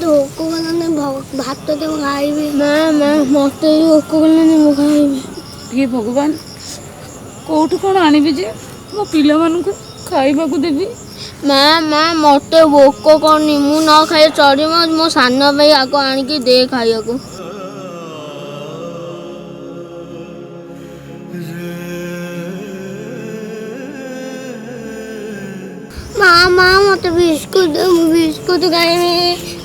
ଭୋକ କଲାନି ଭାତ ଦେ ମୁଁ ଖାଇବି। ମା ମତେ ଭୋକ କଲାନି ମୁଁ ଖାଇବି। ହେ ଭଗବାନ, କୋଉଠୁ କ'ଣ ଆଣିବି ଯେ ମୋ ପିଲାମାନଙ୍କୁ ଖାଇବାକୁ ଦେବି? ମା ମତେ ଭୋକ କରୁନି, ମୁଁ ନ ଖାଇଲେ ଚଳିବ? ମୋ ସାନ ଭାଇ ଆଗ ଆଣିକି ଦେ ଖାଇବାକୁ। ମା ମତେ ବିସ୍କୁଟ ଦେ, ମୁଁ ବିସ୍କୁଟ ଖାଇବି।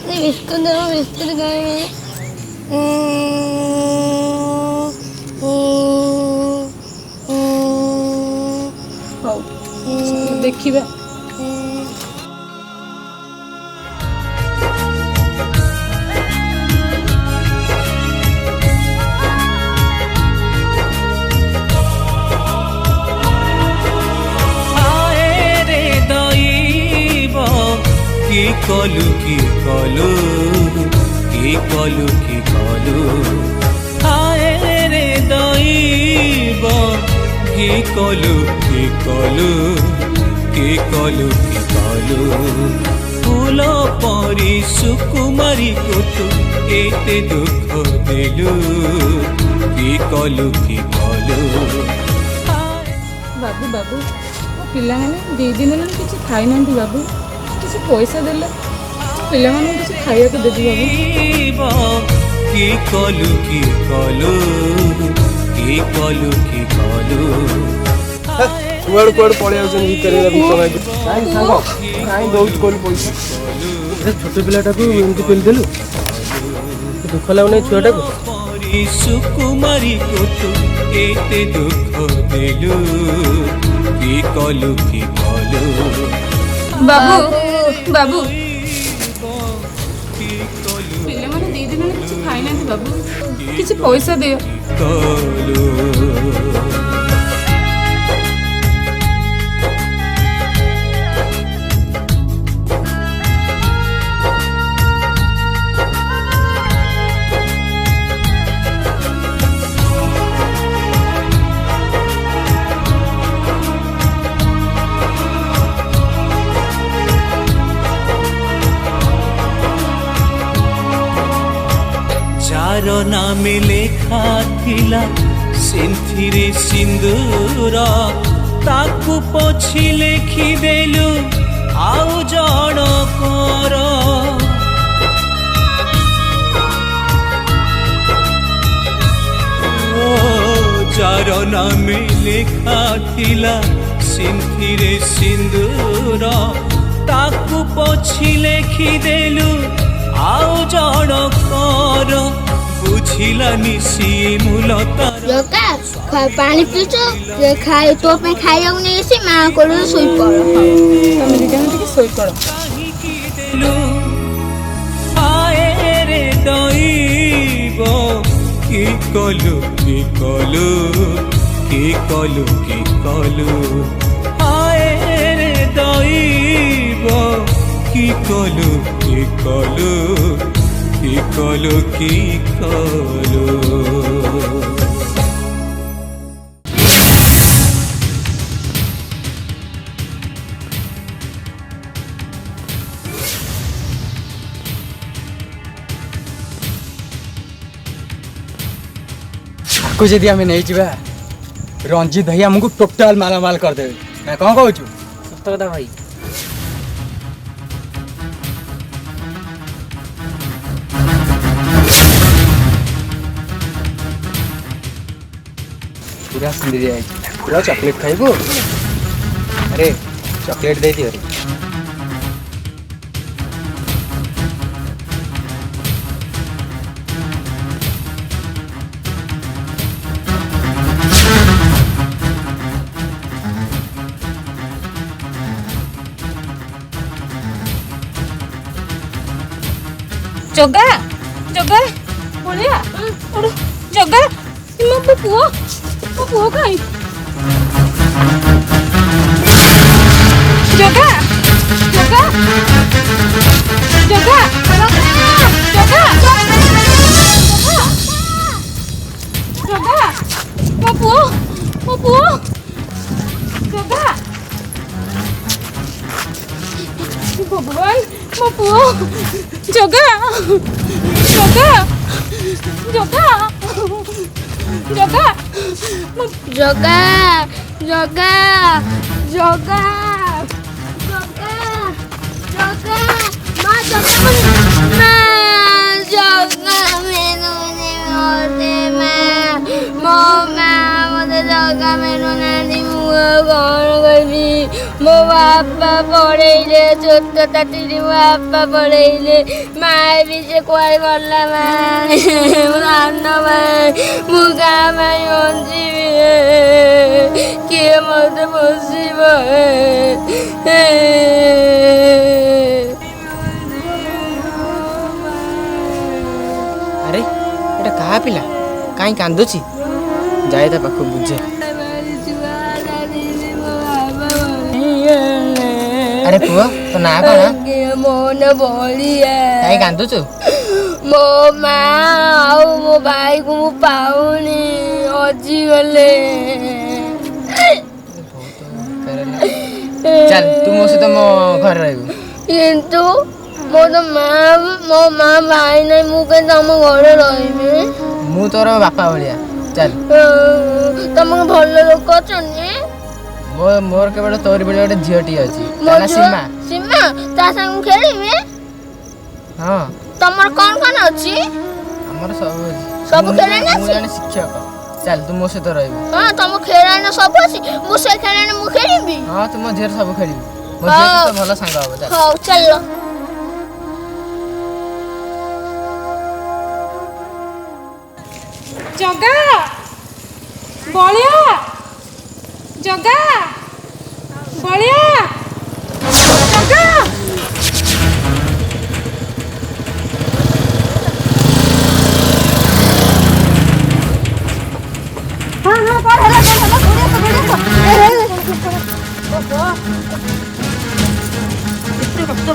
ବିସ୍କୁଟ ଦେ, ମୁଁ ବିସ୍କୁଟ ଖାଇବି। ହଉ ଦେଖିବା। কি কলু কি কলু কি কলু কি কলু হায় রে দইব কি কলু কি কলু কি কলু কি কলু ফুল পরি সুকুমারি কতু এতে দুঃখ দেলু কি কলু কি কলু। ବାବୁ ବାବୁ, ମୋ ପିଲାମାନେ 2 ଦିନ ହେଲାଣି କିଛି ଖାଇନାହାନ୍ତି ବାବୁ। କିଛି ପଇସା ଦେଲେ ପିଲାମାନଙ୍କୁ କିଛି ଖାଇବାକୁ ଦେବି ବାବୁ। କି କଲୁ କି କଲୁ କି କଲୁ କି କଲୁ। କୁଆଡେ କୁଆଡେ ପଳେଇ ଯାଉଛନ୍ତି ଭିତରେ ଭିକ ମାଗି। କାଇଁ ସାଙ୍ଗ କାଇଁ ଦଉଛୁ କହିଲୁ ପଇସା? ଛୋଟ ପିଲାଟାକୁ ଏମିତି ପେଲିଦେଲୁ, ଦୁଃଖ ଲାଗୁନି ଛୁଆଟାକୁ? ସୁକୁମାରୀ ତୁ ଏତେ ଦୁଃଖ ଦେଲୁ କି କଲୁ କି କଲୁ। ବାବୁ ବାବୁ, ପିଲାମାନେ 2 ଦିନ ହେଲାଣି କିଛି ଖାଇନାହାନ୍ତି ବାବୁ। କିଛି ପଇସା ଦିଅ। ଯାର ନାମେ ଲେଖା ଥିଲା ସିନ୍ଥିରେ ସିନ୍ଦୁର, ତାକୁ ପୋଛି ଲେଖିଦେଲୁ ଆଉ ଜଣକର। ଯାର ନାମେ ଲେଖା ଥିଲା ସିନ୍ଥିରେ ସିନ୍ଦୁର, ତାକୁ ପୋଛି ଲେଖିଦେଲୁ ଆଉ ଜଣକର। ବୁଝିଲାନି ସିଏ ମୂଲତାର। ପାଣି ପିଇଛ? ଖାଇ ତୋ ପାଇଁ ଖାଇବାକୁ ନେଇ ଆସି ମା କୋଳରେ ଶୋଇପଡ଼। ତମେ ଦିଜଣ ଟିକେ ଶୋଇପଡ଼। କାହିଁକି ଦେଲୁ ହାୟ ରେ ଦଇବ କି କଲୁ କି କଲୁ କି କଲୁ କି କଲୁ। ହାୟ ରେ ଦଇବ কি কলু কি কলু কি কলু কি কলু। ତାକୁ ଯଦି ଆମେ ନେଇଯିବା, ରଞ୍ଜିତ ଭାଇ ଆମକୁ ଟୋଟାଲ ମାଲାମାଲ କରିଦେବେ। ନା କ'ଣ କହୁଛୁ? ସତ କଥା ଭାଇ। पूरा सिंदरिया है। पूरा चॉकलेट खाइबो? अरे चॉकलेट दे दियो रे। ଜଗା ଜଗା ବଳିଆ ଜଗା, ମୋ ପୁଅ କାଇଁ? ଜଗା ଜଗା ଜଗା ଜଗା ଜଗା, ମୋ ପୁଅ ଜଗା। ଭଗବାନ, ମୋ ଜଗା ଜଗା ଜଗା ଜଗା ଜଗା ଜଗା ଜଗା ଜଗା ମା ଜଗା ମା ଜଗା ମେରୁନି ମତେ ମା ମୋ ମା ମତେ ଜଗା ମେରୁନାହାନ୍ତି ମୁଁ କ'ଣ କରିବି ମୋ ବାପା ପଳେଇଲେ ଛୋଟ ତାଟିରେ ମୋ ବାପା ପଳେଇଲେ ମା ବି ସେ କୁଆଡ଼େ ଗଲା ମା ମୋ ସାନ ଭାଇ ମୁଁ ଗାଁ ପାଇଁ ବଞ୍ଚିବି କିଏ ମତେ ବସିବ ଆରେ ଏଟା କାହା ପିଲା କାହିଁ କାନ୍ଦୁଛି ଯାଏ ତା ପାଖକୁ ବୁଝେ। ଆରେ ପୁଅ ତୋ ନାଁ କ'ଣ? ମନ ବଳିଆ କାହିଁ କାନ୍ଦୁଛୁ? ମୋ ମା ଆଉ ମୋ ଭାଇକୁ ମୁଁ ପାଉନି ହଜିଗଲେ। ଚାଲ ତୁ ମୋ ସହିତ ମୋ ଘରେ ରହିବୁ। କିନ୍ତୁ ମୋ ମା ଭାଇ ନାହିଁ ମୁଁ କେମିତି ତମ ଘରେ ରହିବି? ମୁଁ ତୋର ବାପା ଭଳିଆ ଚାଲ। ତମକୁ ଭଲ ଲୋକ ଅଛନ୍ତି? ମୋର କେବଳ ତୋରି ଭଳିଆ ଗୋଟେ ଝିଅଟିଏ ଅଛି ମୋ ତା ନାଁ ଝିଅ ସୀମା। ସୀମା ତା ସାଙ୍ଗେ ମୁଁ ଖେଳିବି? ହଁ ତମର କ'ଣ କ'ଣ ଅଛି? ଆମର ସବୁ ଅଛି। ସବୁ ଖେଳାଣି ମୁଁ ଅଛି? ଜଣେ ଶିକ୍ଷକ। ଚାଲ ତୁ ମୋ ସହିତ ରହିବୁ। ହଁ ତମ ଖେଳାଣି ସବୁ ଅଛି ମୁଁ ସେ ଖେଳାଣି ମୁଁ ଖେଳିବି? ହଁ ତୁ ମୋ ଝିଅର ସବୁ ଖେଳିବୁ। ମୋ ଝିଅ ତ ଭଲ ସାଙ୍ଗ ହବ। ଚାଲ ହଉ ଚାଲ। ଜଗା ବଳିଆ ଜଗା ବଳିଆ ଜଗା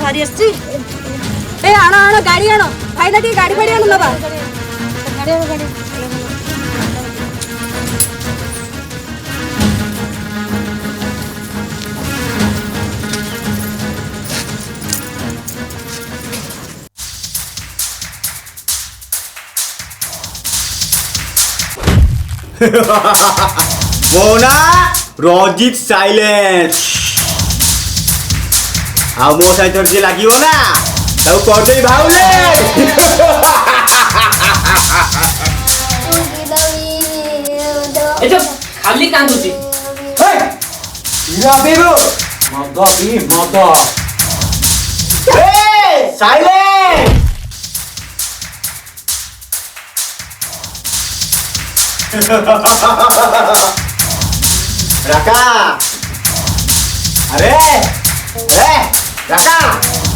ଭାରି ଆସିଛି ଏ ଆଣ ଆଣ ଗାଡ଼ି ଆଣ ଭାଇନା ଟିକେ ଗାଡ଼ି ଫାଡ଼ି ଆଣ ନବା मोना रजित साइलेंस आ मो सहित जे लागिवो ना ताऊ कर देई भाउले ए जो खाली कांदुची हे इरा बेगो मद पी मद ए साइलेंस राका अरे राका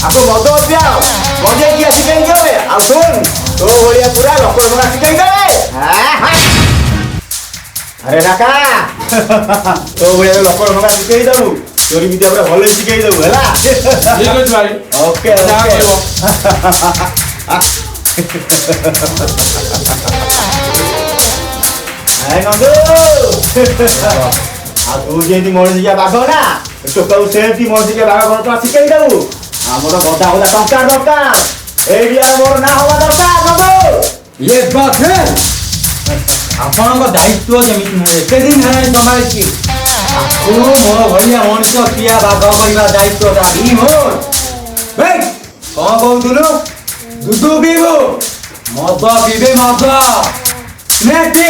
आपको मद पियाओ मजे की सिखाई देवे आ सुन तो भलिया पूरा लकर भगा सिखाई देवे अरे राका तो भलिया लकर भगा सिखाई दऊ तोरी विद्या पूरा भले सिखाई दऊ हैला ठीक अछि भाई okay Hai Nondu. Aku jadi monitor bago na. Tokaku senti monitor bago kono to sikai dau. Amoro goda goda tongkar dokar. Area मोर ना होवा दरकार Nondu. ये बात है आपनक दायित्व जेमिति मु एते दिन है संभाळिछि आपको मोर भलिया मनुष्य पिया बाग करिबा दायित्वटा भी मोर बे कोन कहउथुलु दुदु पीबो मद पीबे मद नेति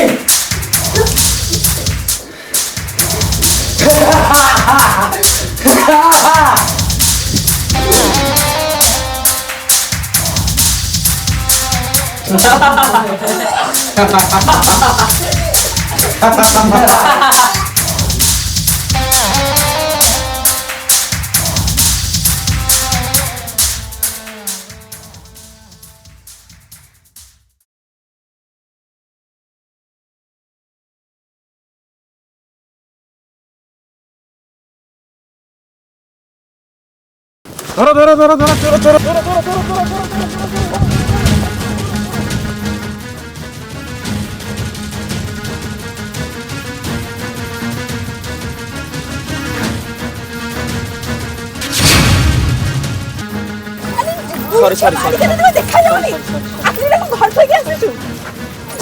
ধরো ধরো ধরো ধরো ধরো ধরো ধরো ধরো ধরো ସରି ସରି ସରି ଦେଖାଯାଉନି ଆଖିଟାକୁ ଘର ଥୋଇକି ଆସିଛୁ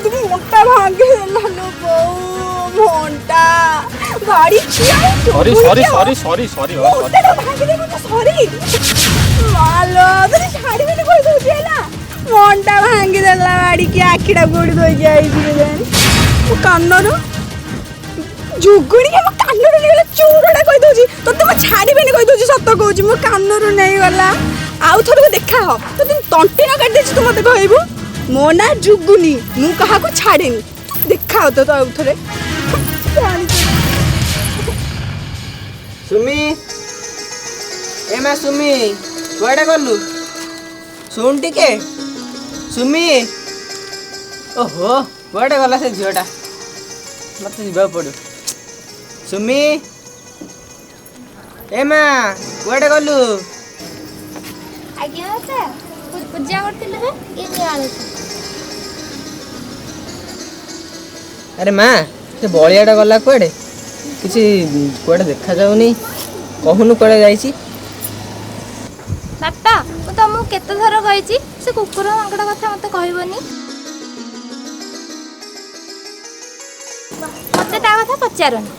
ତୁ ମୋଟା ଭାଙ୍ଗି ଦେଲା ଲୋ ବୋଉ ମୋଟା ଗାଡ଼ି ସରି ସରି ସରି ସରି ସରି ମୋଟାଟା ଭାଙ୍ଗି ଦେବୁ ତ ସରି ମାଲୋ ତୁ ଛାଡ଼ିବିନି କହି ଦଉଛି ହେଲା ମନଟା ଭାଙ୍ଗି ଦେଲା ଗାଡ଼ିକି ଆଖିଟା ଗୋଡ଼ି ଧୋଇକି ଆଇଛି କେଜାଣି ମୋ କାନରୁ ଯୁଗୁଣିକି ମୋ କାନରୁ ନେଇଗଲା ଚୋରଟା କହି ଦଉଛି ତୋତେ ମୁଁ ଛାଡ଼ିବିନି କହି ଦଉଛି ସତ କହୁଛି ମୋ କାନରୁ ନେଇଗଲା ଆଉ ଥରକୁ ଦେଖା ହ ତୋତେ ତଣ୍ଟି ନ କାଟି ଦେଇଛି ତୁ ମତେ କହିବୁ ମୋ ନାଁ ଯୁଗୁନି ମୁଁ କାହାକୁ ଛାଡ଼େନି ଦେଖା ହ ତ ଆଉ ଥରେ ସୁମି ଏ ମା ସୁମି କୁଆଡ଼େ ଗଲୁ ଶୁଣ ଟିକେ ସୁମି ଓହୋ କୁଆଡ଼େ ଗଲା ସେ ଝିଅଟା ମତେ ଯିବାକୁ ପଡ଼ିବ ସୁମି ଏ ମା କୁଆଡ଼େ ଗଲୁ ଆଜ୍ଞା ସାର୍ ପୂଜା କରିଥିଲେ ଯେ କିଏ ଆଣୁଛି ଆରେ ମା ସେ ବଳିଆଟା ଗଲା କୁଆଡ଼େ କିଛି କୁଆଡ଼େ ଦେଖାଯାଉନି କହୁନୁ କୁଆଡ଼େ ଯାଇଛି ବାପା ମୁଁ ତମକୁ କେତେ ଥର କହିଛି ସେ କୁକୁର ମାଙ୍କଡ଼ କଥା ମତେ କହିବନି ମତେ ତା କଥା ପଚାରନି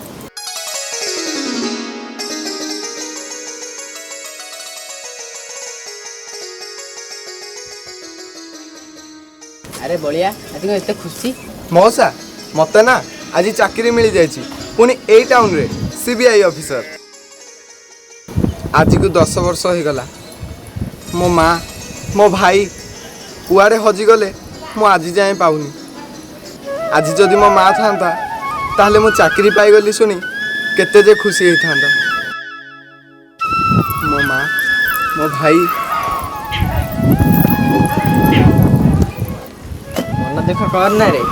ଆରେ ବଳିଆ ଆଜି କଣ ଏତେ ଖୁସି ମଉସା ମତେ ନା ଆଜି ଚାକିରି ମିଳି ଯାଇଛି ପୁଣି ଏଇ ଟାଉନରେ CBI ଅଫିସର ଆଜିକୁ 10 ବର୍ଷ ହେଇଗଲା ମୋ ମା ମୋ ଭାଇ କୁଆଡ଼େ ହଜିଗଲେ ମୁଁ ଆଜି ଯାଏଁ ପାଉନି ଆଜି ଯଦି ମୋ ମା ଥାନ୍ତା ତାହେଲେ ମୁଁ ଚାକିରି ପାଇଗଲି ଶୁଣି କେତେ ଯେ ଖୁସି ହେଇଥାନ୍ତା ମୋ ମା ମୋ ଭାଇ ମନ ଦୁଃଖ କରନା ରେ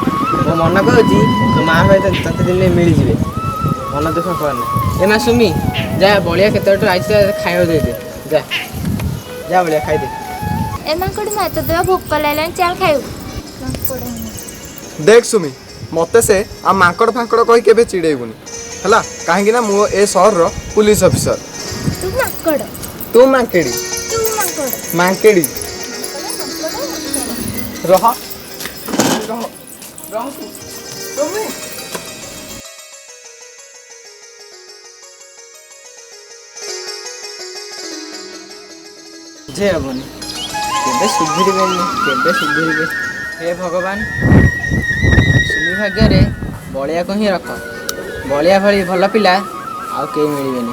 ମୋ ମନ କହୁଛି ତୋ ମା ଭାଇ ତତେ ଦିନେ ମିଳିଯିବେ ମନ ଦୁଃଖ କରନା ଏ ମା ସୁମି ଯା ବଳିଆ କେତେ ବାଟ ଆଇଛି ଖାଇବାକୁ ଦେଇଦେ ଯା ଯା ବଳିଆ ଖାଇଦେ ଏ ମାଙ୍କଡ଼ ମା ତ ଦେହ ଭୋକ ଲାଗିଲାଣି ଚାଲ ଖାଇବୁ ଦେଖ ସୁମି ମତେ ସେ ଆଉ ମାଙ୍କଡ଼ ଫାଙ୍କଡ଼ କହି କେବେ ଚିଡ଼େଇବୁନି ହେଲା କାହିଁକି ନା ମୁଁ ଏ ସହରର ପୁଲିସ ଅଫିସର ତୁ ମାଙ୍କଡ଼ ତୁ ମାଙ୍କେଡ଼ି ତୁ ମାଙ୍କଡ଼ ମାଙ୍କେଡ଼ି ରହ ରହ ରହ ସୁମି ବୁଝେଇ ହେବନି କେବେ ସୁଧୁରିବେ ହେ ଭଗବାନ ସୁମି ଭାଗ୍ୟରେ ବଳିଆକୁ ହିଁ ରଖ ବଳିଆ ଭଳି ଭଲ ପିଲା ଆଉ କେହି ମିଳିବେନି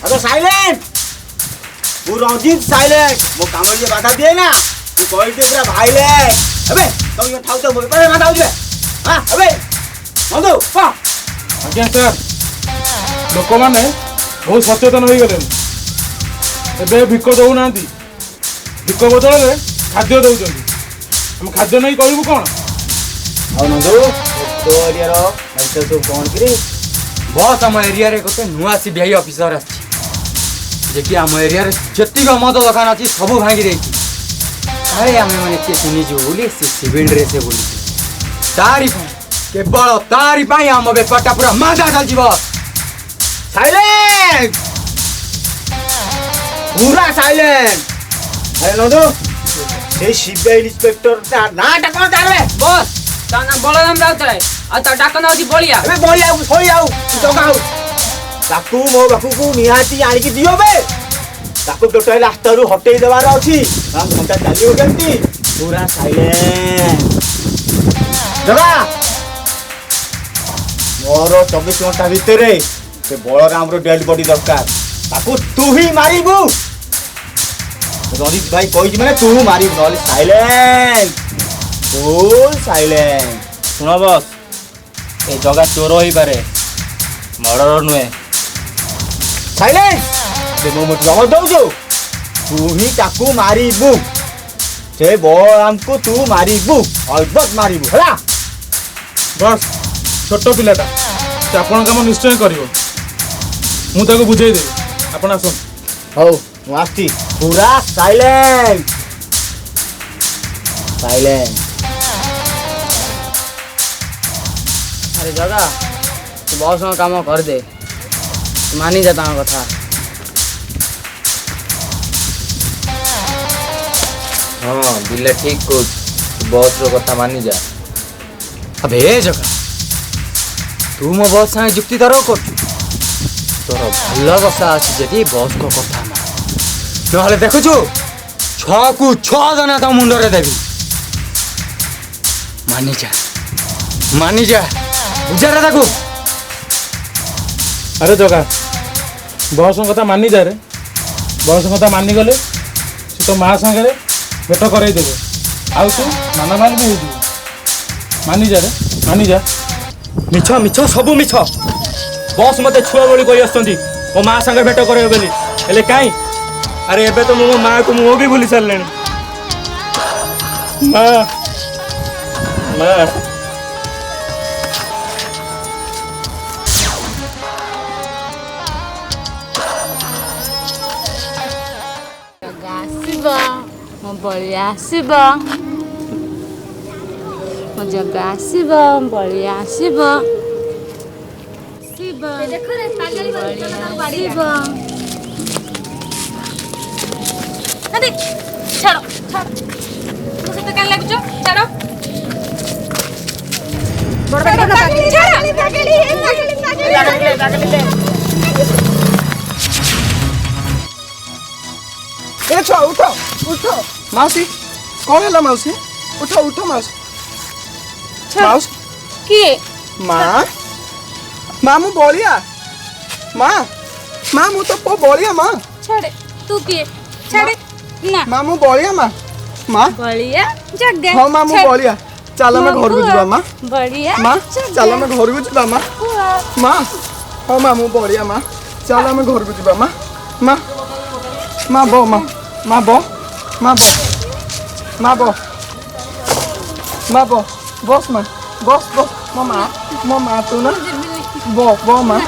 अरे साइलेंट तू रंजीत साइलेंट मो काम जे बाधा दिए ना तू कहि दे पूरा भाइलेंट अबे तुम ये ठाउ तो मोर पे बाधा हो जे हां अबे बंधु पा आज्ञा सर लोक मैंने बहुत सचेतन हो गले एबे भिक दौना भिक बदल में खाद्य दौरान हम खाद्य नहीं करू कौन ଆଉ ନନ୍ଦୁ ତୋ ଏରିଆର ହାଲଚାଲ ସବୁ କ'ଣ କିରେ बस आम एरिया रे गोटे नुआ CBI ऑफिसर आछि जे कि आम एरिया रे जतिक मद दुकान अछि सब भांगी देछि अरे आमे माने के सुनि जो बोली से सिविल ड्रेस बोली तारी केवल तारी पाई आम बेपारटा पूरा मादा चल जीव साइलेंट पूरा साइलेंट अरे नंदू से सीबीआई इंस्पेक्टर नाटा कोन तारे बस ତା ନାଁ ବଳରାମ ରାଉତରାୟ ଆଉ ତା ଡାକ ନାଁ ହେଉଛି ବଳିଆ अबे बलिया सोई आउ जगाउ ताकू मो बाकू निहाती आनिकी दियो बे ताकू टोटल रास्ता रु हटेई देबार अछि हम घंटा चालियो केमती पूरा साइलेंट जगा मोर 24 घंटा भितरे से बलराम रो डेड बॉडी दरकार ताकू तू ही मारिबू रंजीत भाई कहि माने तू मारिबू नले साइलेंट फुल साइलेंट सुनो बस ए जगह चोर हो पारे मर्डर नुहे साइलेंस से मो मत जमर दउजो तू ही ताकू मारिबू से बलराम को तू मारिबू अलबत मारिबू हला बस छोट पिलाटा से आपण काम निश्चय करिवो मु ताको बुझाई देबी आपण आसन हो मु आस्ती पूरा साइलेंट साइलेंट अरे जगा तू बहुत समय काम कर दे तू मानी जा कथा हाँ बिल्ला ठीक कौच बस रो कथा मानि जा। अबे जगह तू मो बस सागे जुक्ति तर्क कर तोर भल बसा अच्छी जी बस को कथा मान ना देखु 6 को 6 जना तो मुंडरे देवी मानी जा बुझारे ताकू। अरे जगा बस कथा मानि जा रे बस कथा मानि गले से तो माँ सागे भेट करदेवे आउ तू माना माल भी हो मानि जा रे मानि जा। मिछ मिछ सब मिछ बस मते छुआ बड़ी कही आसुंती मो माँ सागे भेट करे बोली हेले काई। अरे एबे तो मो माँ को मु भी भूली सारे माँ माँ ମୋ ବଳିଆ ଆସିବ ମୋ ଜଗା ଆସିବ ବଳିଆ ଆସିବ ए छुआ उठ उठ माउसी कौन है माउसी उठ उठ माउसी माउसी किए माँ माँ मु बलिया माँ माँ मु तो पो बलिया माँ छाड़े तू किए छाड़े ना माँ मु बलिया माँ माँ बलिया जगह हाँ माँ मु बलिया चल मैं घर को जीवा माँ बलिया माँ चल मैं घर को जीवा माँ माँ हाँ माँ मु बलिया माँ चल मैं घर को जीवा माँ माँ माँ बो माँ माँ बो माँ बो माँ बो माँ बो बस माँ बस बस मो माँ तू ना बो माँ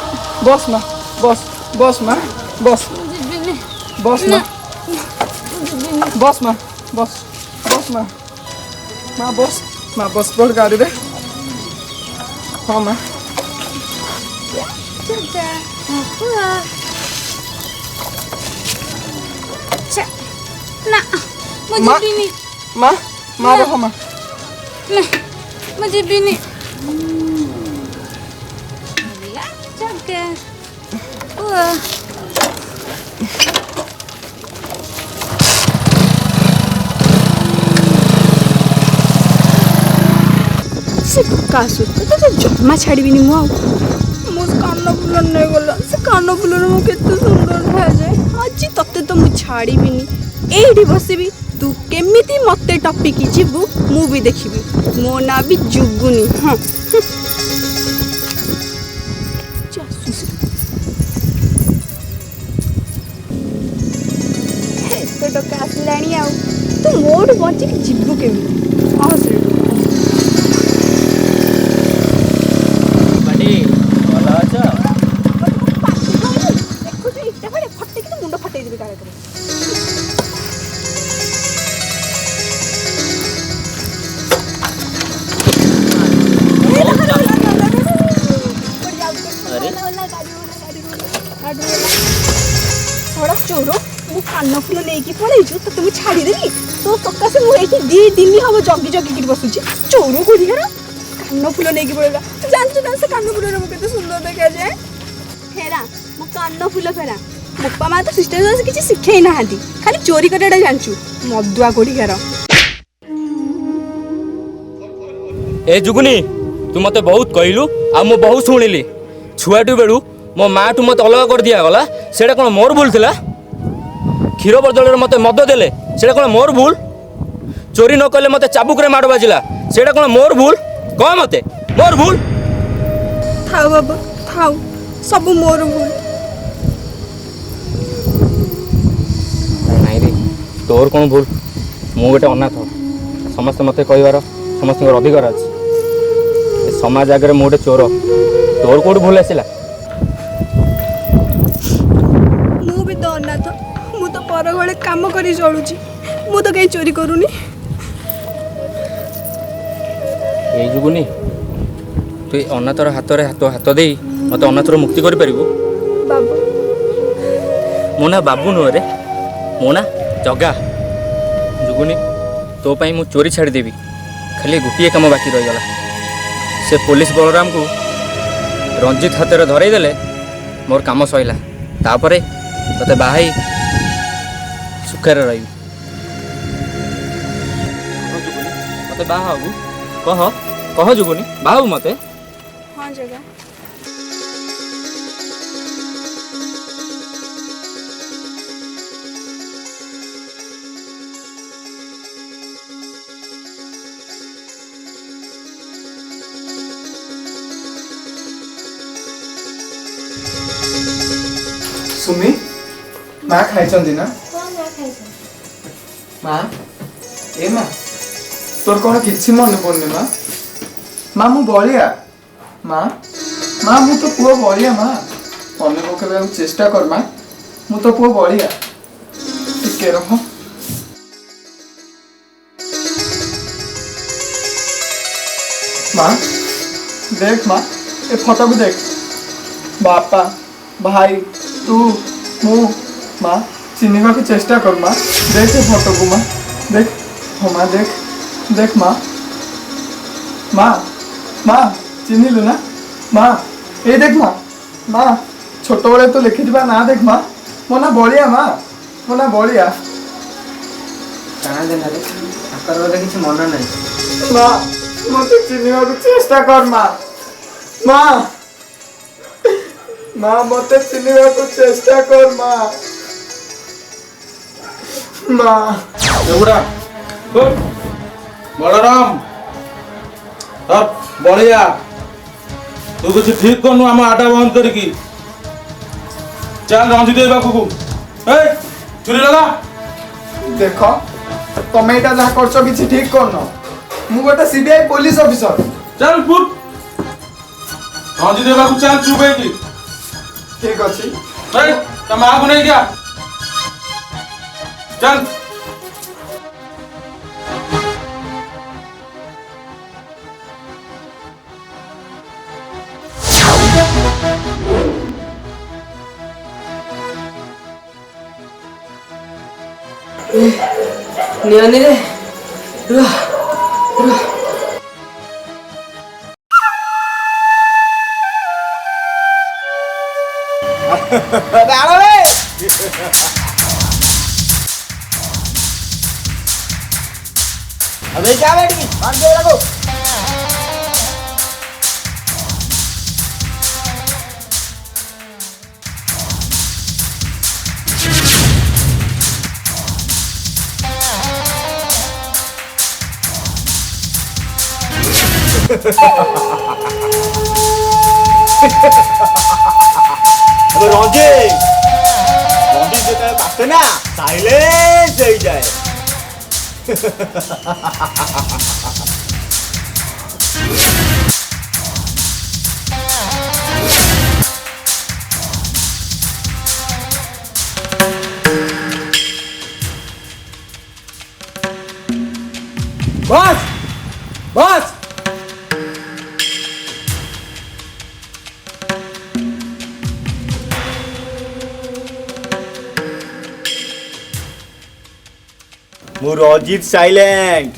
बस माँ बस बस माँ बस बस माँ बस माँ बस बस माँ माँ बस बढ़ गाड़ी रे हाँ माँ ना मुझे भी नहीं माँ माँ रहो माँ ना मुझे भी नहीं जगह से कासु तो जमा छाड़बीनि मु मो कान फुल नहीं गला से कान फुल मु केते सुंदर था जाए आज तते तो मु छाड़बीनि एठी बसबी तू केमिति मते टपिकी जीवु मु भी देखिबी मो ना भी जुगुनी हां तो टका आसलाणी आ तू मोड़ बंची जीवु केमिति हां से चोर मु कान फुल नहीं पड़े तो तुम छाड़देवी तो सकाशे मुझे 2 दिन हम जगी जगिक बसुची चोर कोठी घर कान फुल नहीं पड़ेगा जानछु ना से कान फुल मुझे सुंदर देखा जाए फेरा मो कान फुल फेरा बापा माँ तो सिस्टर किसी शिखे ना खाली चोरी करटा जानछु मदुआ कोठी घर ए जुगुनी तू मते बहुत कहलु आ मु बहुत शुणिली छुआटू बेलू मो माँ टू मत अलग कर दिया गला सेटा कौन मोर भूल थिला क्षीर बदल मते मद देले सेटा कौन मोर भूल चोरी न कले मते चाबुक रे माड़ बाजिला सेटा कौन मोर भूल कह मते मोर भूल थाउ बाबा थाउ सब मोर भूल नहीं रे तोर कौन भूल मु गोटे अनाथ समस्त मते कहबार समस्त अधिकार अच्छे समाज आगे मु गोटे चोर तोर कौट भूल आसला मु भी तो अनाथ मु तो पर घरे काम करी चलुची मु तो कहीं चोरी करूनी ये जुगुनी तू अनाथर हाथ हाथ दे मत अनाथर मुक्ति कर पारिबु बाबू मो ना बाबू नुह रे मो ना जगा जुगुनी तो पाई मु चोरी छाड़देवी खाली गोटे कम बाकी रहीगला से पुलिस बलराम को रंजित हाथ में धरईदेले मोर काम सईला तापरे तते बाहाई सुखरे रही मते बाहाबू कह कह जुगुनी बाहाबू मते हाँ जगह सुमी माँ खाई ना माँ ए माँ तोर कौन किसी मन पड़नी माँ माँ मु बलिया माँ माँ मु तो पुओ बलिया माँ मन पकड़ चेष्टा कर माँ मु तो पुओ बलिया टिके रह माँ देख माँ ये फोटो भी देख बापा भाई तू मु माँ चिन्हवा की चेष्टा कर माँ देख ये फोटो को माँ देख हो माँ देख देख माँ माँ माँ चिन्हिलु ना माँ ये देख माँ माँ छोट बड़े तो लिखि ना देख माँ मो ना बलिया माँ मो ना बलिया काना देना रे आकर बोले किसी मन नहीं माँ मते चिन्हवा की चेष्टा कर माँ माँ माँ मते चिन्हवा को चेष्टा कर माँ माँ एगुड़ा बलराम अब बलिया तू किसी ठीक करनु आम आटा बंद करके चल रंजित बाबू को चुरी लगा देख तुम यहाँ जहाँ कर किसी ठीक करन मु गोटे सीबीआई पुलिस ऑफिसर चल पुट रंजित बाबू चल चुप है ठीक अच्छी तो माँ को नहीं क्या चल नियानी रे रुह रुह अबे क्या बैठ गई भाग दे लगो अबे रंजित रंजित जेते काटे ना साइलेंस हो जाए बस बस मु रंजित साइलेंट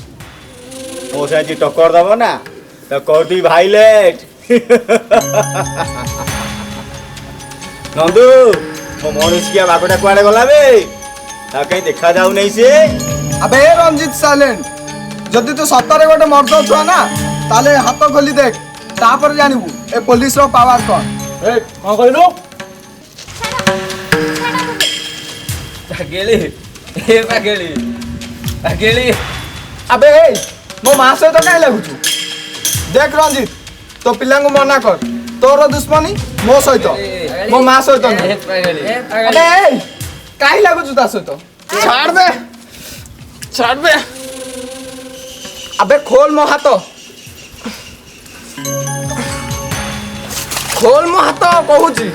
मो से जी टक्कर दब ना तो कर दी भाइलेट नंदू मो मनुष्य बागटा कुआड़े गला बे कहीं देखा जाऊ नहीं से अबे रंजित साइलेंट जदि तू सतरे गोटे मर्द छुआ ना ताले हाथ खोली देख तापर जानबू ए पुलिस रो पावर कौन कौन कहलु गेली ए बा गेली गेली अबे ए मो मां सहित काहे लागुछु देख रंजित तो पिला को मना कर तोर दुश्मनी मो सहित मो मां सहित नहीं अबे ए काहे लागुछु ता सहित छाड़ दे अबे खोल मो हाथ खोल मो हाथ कहूची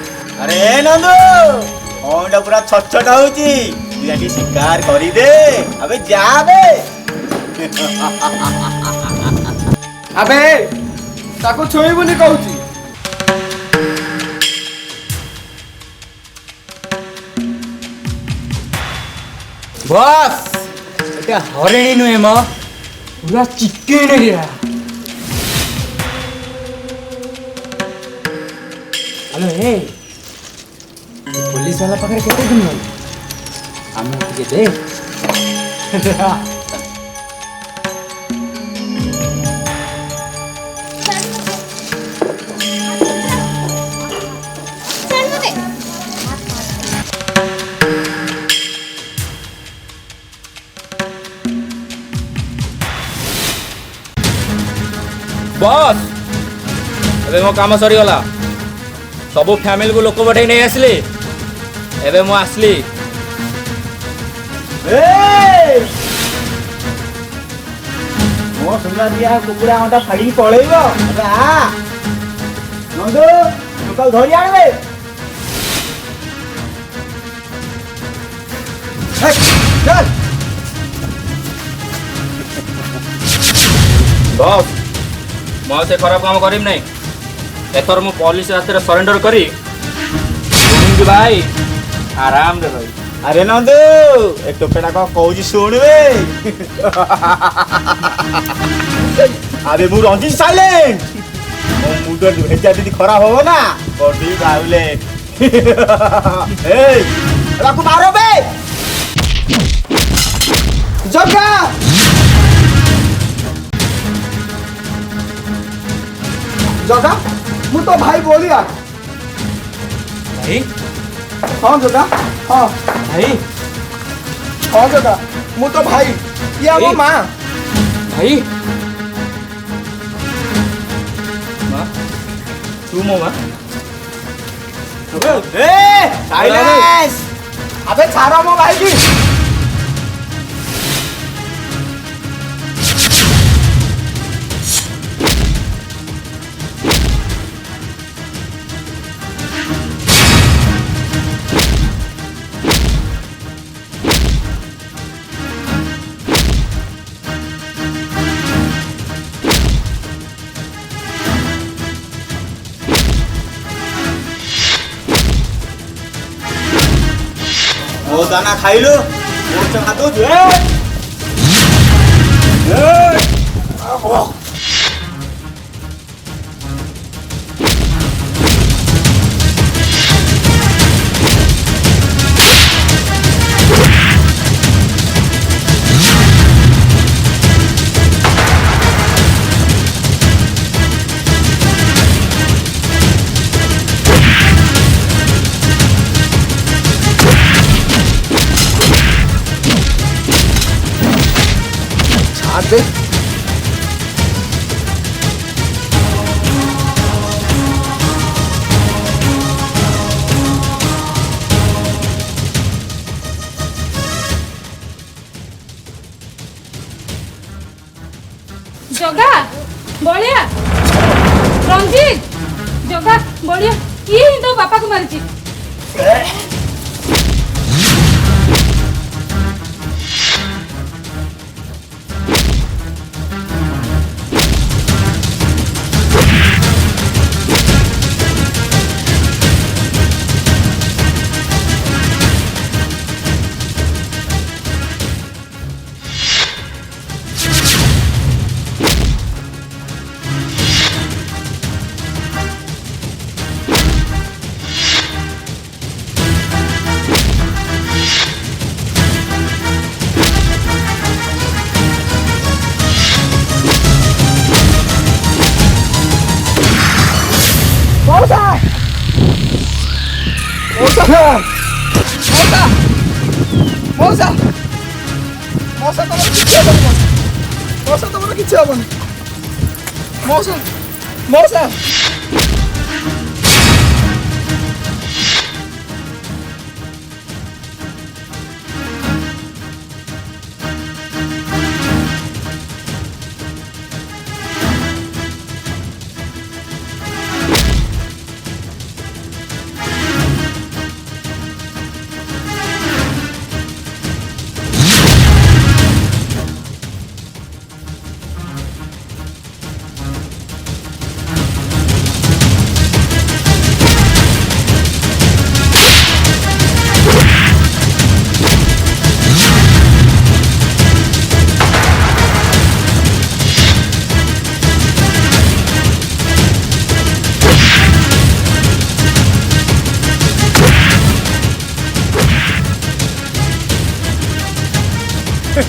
अरे नंदू ओंडा पूरा छटछट होची यानी शिकार करी दे अबे जा बे अबे ताको छुईबुनी कहूची बस এটা হরেণী নুহে ম পুরা চিকেন এরিয়া। হ্যালো ଏ ପୋଲିସ ବାଲା ପାଖରେ କେତେ ଦିନ ଗଲା ଆମକୁ ଟିକେ ଦେ। बॉस एबे मो काम सरी गला सब फैमिली को लोक बढ़ाई नहीं आसली एबे मो आसली। ମୋ ସୁନା ଦିଆ କୁକୁଡ଼ା ଅଣ୍ଡା ଫାଡ଼ିକି ପଳେଇବ। ନନ୍ଦୁ ସକାଳୁ ଧରି ଆଣିବେ। ଚାଲ बॉस मैं से खराब काम करीम नहीं एथर मु पुलिस हाथ में सरेंडर करी भाई आराम रे भाई। अरे नंदू ए टोकेटा कौन कहूँ शुणवे। अरे मु रंजित साइलेंट मो मुंड भेजा दीदी खराब हो ना बॉडी बाउले। मारो बे जगा जगा मु तो भाई बोलिया भाई। हाँ जगा हाँ भाई हाँ जगा मु तो भाई ये ଆମ ମା। भाई माँ तू मो माँ साइलेंस अबे छाड़ो मो भाई की। ओ दाना खाइलु मोर से हाथ दो आते जगा बलिया रंजीत जगा बलिया किए ହିଁ ତୋ ବାପାକୁ ମାରିଛି। मौसा मौसा तमर किछ हबनी मौसा तमर किछ हबनी मौसा मौसा ରଣଜିତ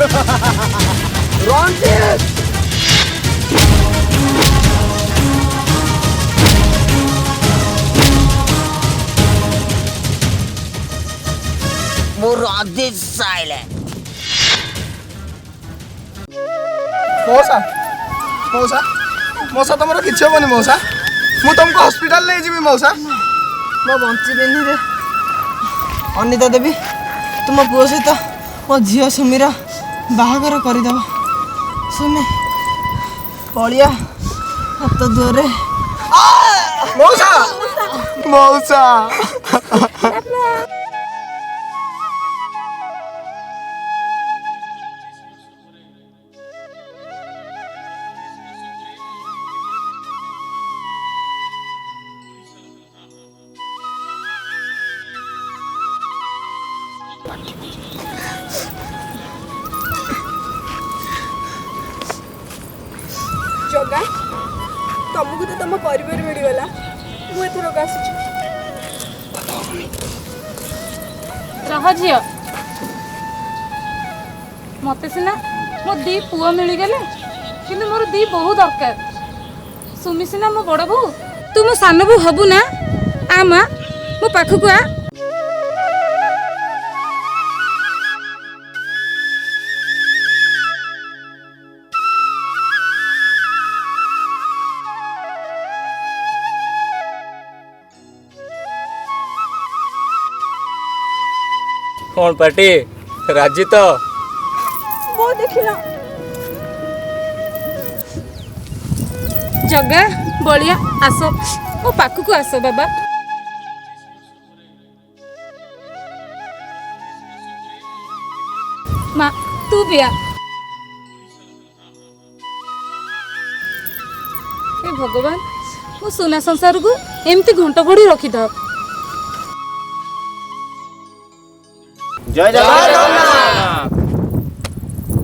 ମୁଁ ରଣଜିତ ସାଇଲେଣ୍ଟ। ମଉସା ମଉସା ମଉସା ତମର କିଛି ହବନି ମଉସା ମୁଁ ତମକୁ ହସ୍ପିଟାଲ ନେଇଯିବି ମଉସା। ମୋ ବଞ୍ଚିବିନି ରେ ଅନିତା ଦେବୀ ତୁମ ପୁଅ ସହିତ ମୋ ଝିଅ ସୁମିର ବାହାଘର କରିଦେବ। ସୁମି ପଳିଆ ହାତ ଦୂରରେ ମଉସା ମଉସା ଜଗା ତମକୁ ତ ତମ ପରିବାର ମିଳିଗଲା। ମୁଁ ଏଥରକ ଆସୁଛି। ରହ ଝିଅ, ମତେ ସିନା ମୋ ଦି ପୁଅ ମିଳିଗଲେ, କିନ୍ତୁ ମୋର ଦି ବୋହୂ ଦରକାର। ସୁମି ସିନା ମୋ ବଡ଼ ବୋହୂ, ତୁ ମୋ ସାନ ବୋହୂ ହବୁ ନା? ଆ ମା ମୋ ପାଖକୁ ଆ। କ'ଣ ପାଟି ରାଜି ତ? ମୋ ଦେଖିଲ ଜଗା ବଳିଆ ଆସ, ମୋ ପାଖକୁ ଆସ ବାବା। ମା ତୁ ବି ଆ। ଏ ଭଗବାନ ମୋ ସୁନା ସଂସାରକୁ ଏମିତି ଘଣ୍ଟ ଘୋଡ଼ି ରଖିଥାଅ। ଜୟ ଜଗନ୍ନାଥ।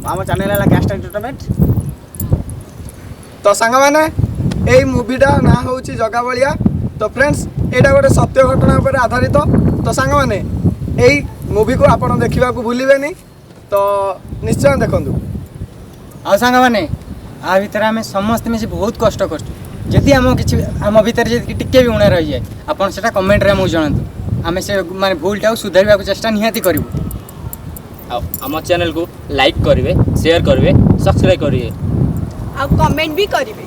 ଆମ ଚ୍ୟାନେଲ ହେଲା କ୍ୟାଷ୍ଟ ଏଣ୍ଟରଟେନମେଣ୍ଟ। ତ ସାଙ୍ଗମାନେ ଏଇ ମୁଭିଟା ନାଁ ହେଉଛି ଜଗା ବଳିଆ। ତ ଫ୍ରେଣ୍ଡସ୍ ଏଇଟା ଗୋଟେ ସତ୍ୟ ଘଟଣା ଉପରେ ଆଧାରିତ। ତ ସାଙ୍ଗମାନେ ଏଇ ମୁଭିକୁ ଆପଣ ଦେଖିବାକୁ ଭୁଲିବେନି। ତ ନିଶ୍ଚୟ ଦେଖନ୍ତୁ। ଆଉ ସାଙ୍ଗମାନେ ଆ ଭିତରେ ଆମେ ସମସ୍ତେ ମିଶି ବହୁତ କଷ୍ଟ କରୁଛୁ। ଯଦି ଆମ ଭିତରେ ଯଦି ଟିକେ ବି ଉଣା ରହିଯାଏ ଆପଣ ସେଟା କମେଣ୍ଟରେ ଆମକୁ ଜଣାନ୍ତୁ। ଆମେ ସେ ମାନେ ଭୁଲଟାକୁ ସୁଧାରିବାକୁ ଚେଷ୍ଟା ନିହାତି କରିବୁ। ଆଉ ଆମ ଚ୍ୟାନେଲକୁ ଲାଇକ୍ କରିବେ, ସେୟାର କରିବେ, ସବସ୍କ୍ରାଇବ୍ କରିବେ ଆଉ କମେଣ୍ଟ ବି କରିବେ।